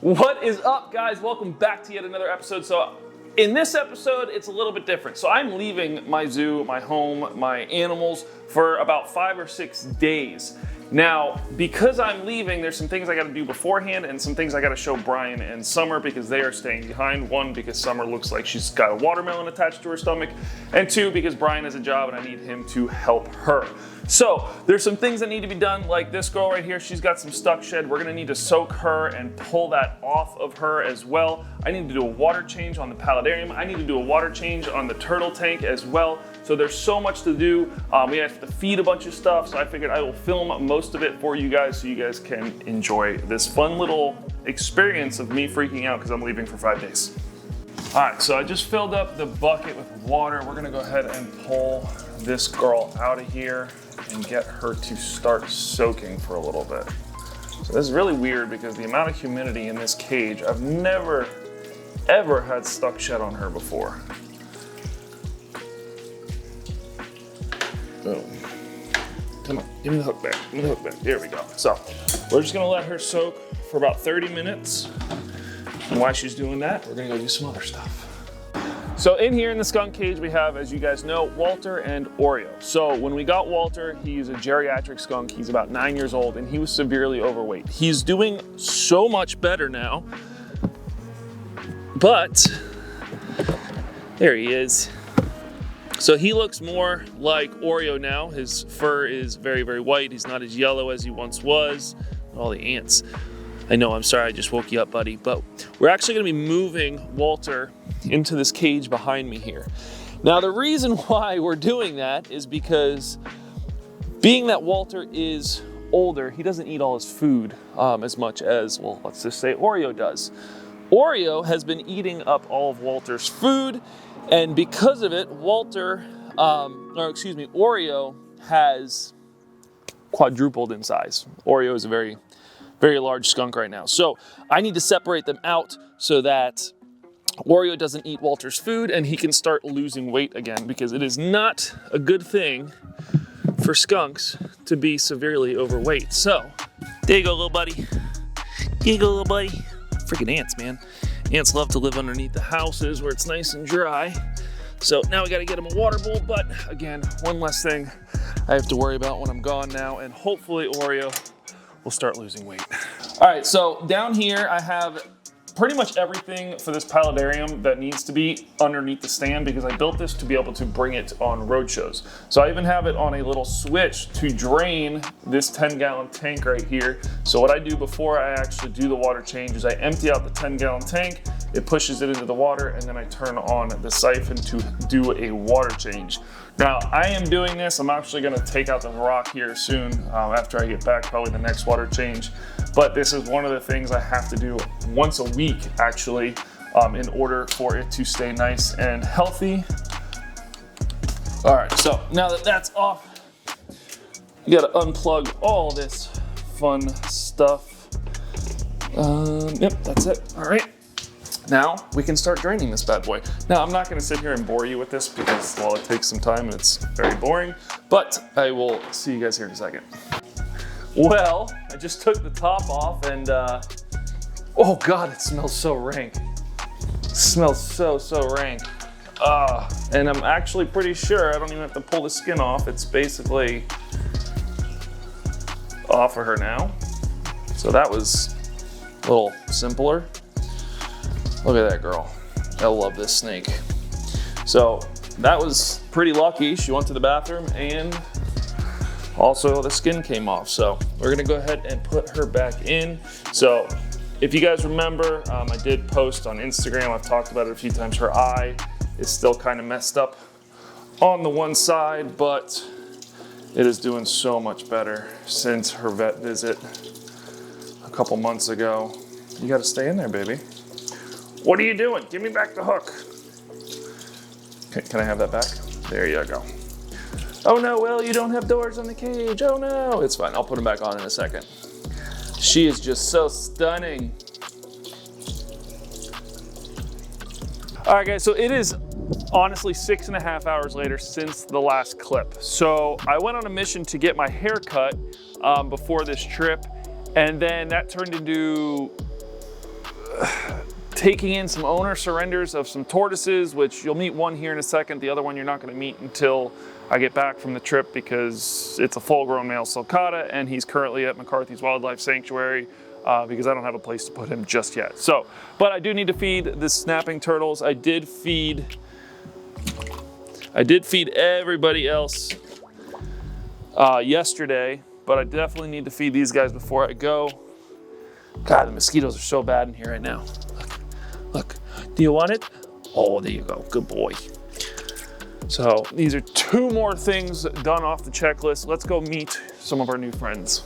What is up, guys? Welcome back to yet another episode. So in this episode, it's a little bit different. So I'm leaving my zoo, my home, my animals for about 5 or 6 days. Now, because I'm leaving, there's some things I gotta do beforehand and some things I gotta show Brian and Summer because they are staying behind. 1, because Summer looks like she's got a watermelon attached to her stomach. And 2, because Brian has a job and I need him to help her. So there's some things that need to be done, like this girl right here, she's got some stuck shed. We're gonna need to soak her and pull that off of her as well. I need to do a water change on the Paludarium. I need to do a water change on the turtle tank as well. So there's so much to do. We have to feed a bunch of stuff, so I figured I will film most of it for you guys so you guys can enjoy this fun little experience of me freaking out because I'm leaving for 5 days. All right, so I just filled up the bucket with water. We're gonna go ahead and pull this girl out of here and get her to start soaking for a little bit. So this is really weird because the amount of humidity in this cage, I've never, ever had stuck shed on her before. Boom. Come on, give me the hook back, give me the hook back. There we go. So we're just gonna let her soak for about 30 minutes. And while she's doing that, we're gonna go do some other stuff. So in here in the skunk cage, we have, as you guys know, Walter and Oreo. So when we got Walter, he's a geriatric skunk. He's about 9 years old and he was severely overweight. He's doing so much better now, but there he is. So he looks more like Oreo now. His fur is very, very white. He's not as yellow as he once was. All the ants. I know, I'm sorry, I just woke you up, buddy. But we're actually gonna be moving Walter into this cage behind me here. Now, the reason why we're doing that is because being that Walter is older, he doesn't eat all his food as much as, well, let's just say Oreo does. Oreo has been eating up all of Walter's food, and because of it, Oreo has quadrupled in size. Oreo is a very, very large skunk right now. So I need to separate them out so that Oreo doesn't eat Walter's food and he can start losing weight again, because it is not a good thing for skunks to be severely overweight. So there you go, little buddy. There you go, little buddy. Freaking ants, man. Ants love to live underneath the houses where it's nice and dry. So now we gotta get them a water bowl, but again, one less thing I have to worry about when I'm gone now, and hopefully Oreo will start losing weight. All right, so down here I have pretty much everything for this Paludarium that needs to be underneath the stand, because I built this to be able to bring it on road shows. So I even have it on a little switch to drain this 10-gallon tank right here. So what I do before I actually do the water change is I empty out the 10-gallon tank, it pushes it into the water, and then I turn on the siphon to do a water change. Now, I am doing this, I'm actually gonna take out the rock here soon after I get back, probably the next water change. But this is one of the things I have to do once a week, actually, in order for it to stay nice and healthy. All right, so now that that's off, you gotta unplug all this fun stuff. Yep, that's it, all right. Now we can start draining this bad boy. Now, I'm not gonna sit here and bore you with this because, well, it takes some time and it's very boring, but I will see you guys here in a second. Well, I just took the top off and, oh God, it smells so rank. It smells so rank. And I'm actually pretty sure I don't even have to pull the skin off. It's basically off of her now. So that was a little simpler. Look at that girl. I love this snake. So that was pretty lucky. She went to the bathroom and also the skin came off. So we're gonna go ahead and put her back in. So if you guys remember, I did post on Instagram, I've talked about it a few times, her eye is still kind of messed up on the one side, but it is doing so much better since her vet visit a couple months ago. You gotta stay in there, baby. What are you doing? Give me back the hook. Okay, can I have that back? There you go. Oh no, Will, you don't have doors on the cage. Oh no. It's fine, I'll put them back on in a second. She is just so stunning. All right, guys, so it is honestly 6.5 hours later since the last clip. So I went on a mission to get my hair cut before this trip, and then that turned into taking in some owner surrenders of some tortoises, which you'll meet one here in a second. The other one you're not going to meet until I get back from the trip, because it's a full-grown male sulcata and he's currently at McCarthy's Wildlife Sanctuary because I don't have a place to put him just yet. So, but I do need to feed the snapping turtles. I did feed everybody else yesterday, but I definitely need to feed these guys before I go. God, the mosquitoes are so bad in here right now. Look, do you want it? Oh, there you go, good boy. So these are 2 more things done off the checklist. Let's go meet some of our new friends.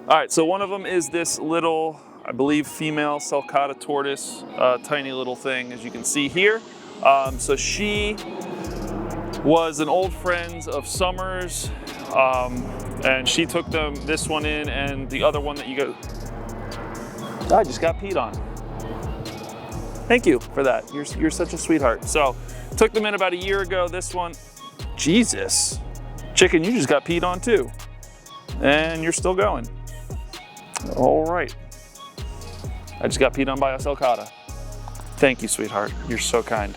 All right, so one of them is this little, I believe, female sulcata tortoise, tiny little thing, as you can see here. So she was an old friend of Summer's, and she took this one in, and the other one that you got, I just got peed on. Thank you for that. You're such a sweetheart. So took them in about a year ago. This one, Jesus, chicken, you just got peed on too, and you're still going. All right. I just got peed on by a sulcata. Thank you, sweetheart. You're so kind.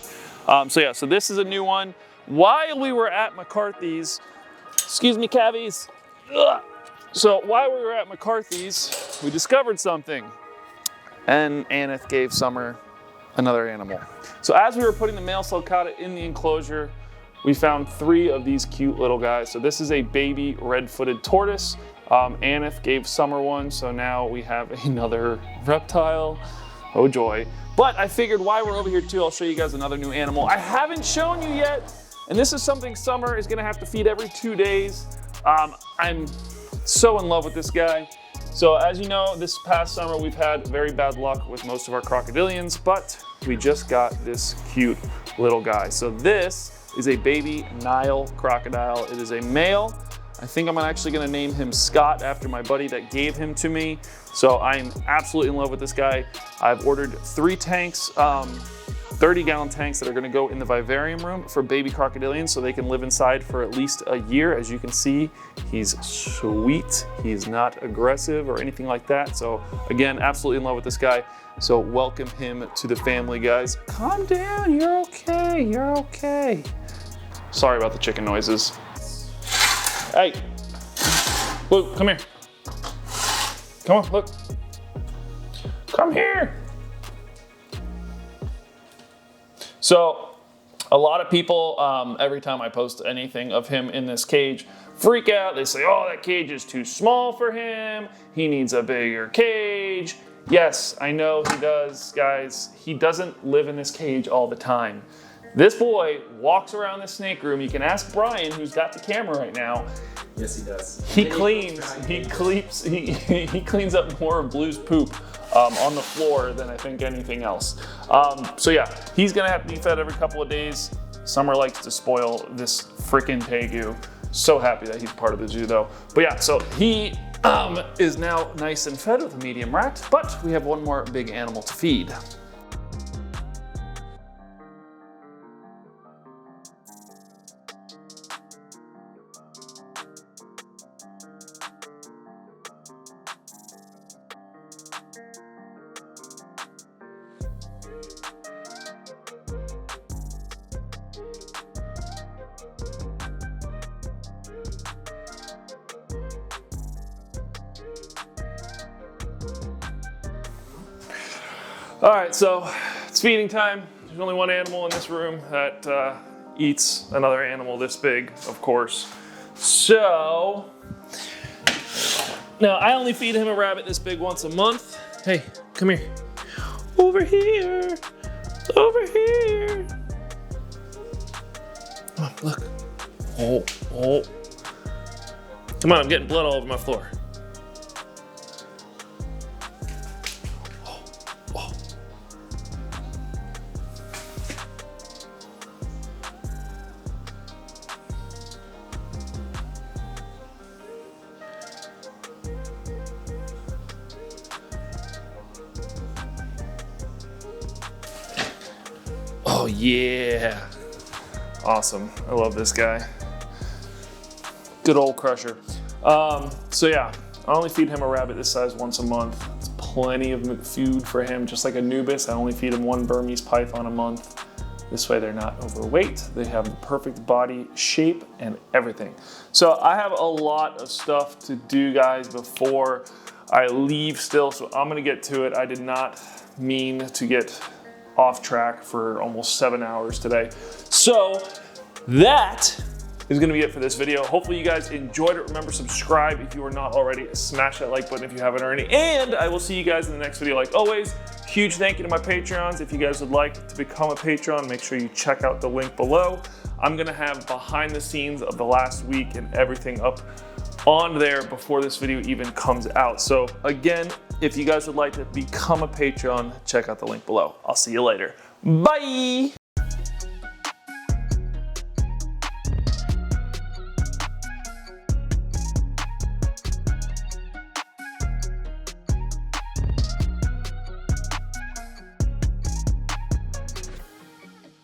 So this is a new one. While we were at McCarthy's, excuse me, cavies. Ugh. So while we were at McCarthy's, we discovered something, and Aneth gave Summer another animal. So as we were putting the male sulcata in the enclosure, we found 3 of these cute little guys. So this is a baby red-footed tortoise. Aneth gave Summer one, so now we have another reptile. Oh joy. But I figured while we're over here too, I'll show you guys another new animal I haven't shown you yet. And this is something Summer is gonna have to feed every 2 days. I'm so in love with this guy. So as you know, this past summer we've had very bad luck with most of our crocodilians, but we just got this cute little guy. So this is a baby Nile crocodile. It is a male. I think I'm actually gonna name him Scott after my buddy that gave him to me. So I'm absolutely in love with this guy. I've ordered 3 tanks, 30-gallon tanks that are gonna go in the vivarium room for baby crocodilians so they can live inside for at least a year. As you can see, he's sweet. He's not aggressive or anything like that. So again, absolutely in love with this guy. So welcome him to the family, guys. Calm down, you're okay, you're okay. Sorry about the chicken noises. Hey, Luke, come here. Come on, look. Come here. So a lot of people, every time I post anything of him in this cage, freak out. They say, oh, that cage is too small for him. He needs a bigger cage. Yes, I know he does, guys. He doesn't live in this cage all the time. This boy walks around the snake room. You can ask Brian, who's got the camera right now. Yes, he does. He cleans up more of Blue's poop on the floor than I think anything else. So yeah, he's gonna have to be fed every couple of days. Summer likes to spoil this frickin' Tegu. So happy that he's part of the zoo though. But yeah, so he is now nice and fed with a medium rat, but we have one more big animal to feed. All right, so it's feeding time. There's only one animal in this room that eats another animal this big, of course. So, now I only feed him a rabbit this big once a month. Hey, come here. Over here, over here. Come on, look. Oh, oh. Come on, I'm getting blood all over my floor. Oh yeah, awesome. I love this guy. Good old crusher. So yeah, I only feed him a rabbit this size once a month. It's plenty of food for him, just like Anubis. I only feed him 1 Burmese python a month. This way they're not overweight. They have the perfect body shape and everything. So I have a lot of stuff to do, guys, before I leave still, so I'm gonna get to it. I did not mean to get off track for almost 7 hours today. So that is gonna be it for this video. Hopefully you guys enjoyed it. Remember, subscribe if you are not already. Smash that like button if you haven't already. And I will see you guys in the next video. Like always, huge thank you to my Patreons. If you guys would like to become a Patreon, make sure you check out the link below. I'm gonna have behind the scenes of the last week and everything up on there before this video even comes out. So again, if you guys would like to become a Patreon, check out the link below. I'll see you later. Bye.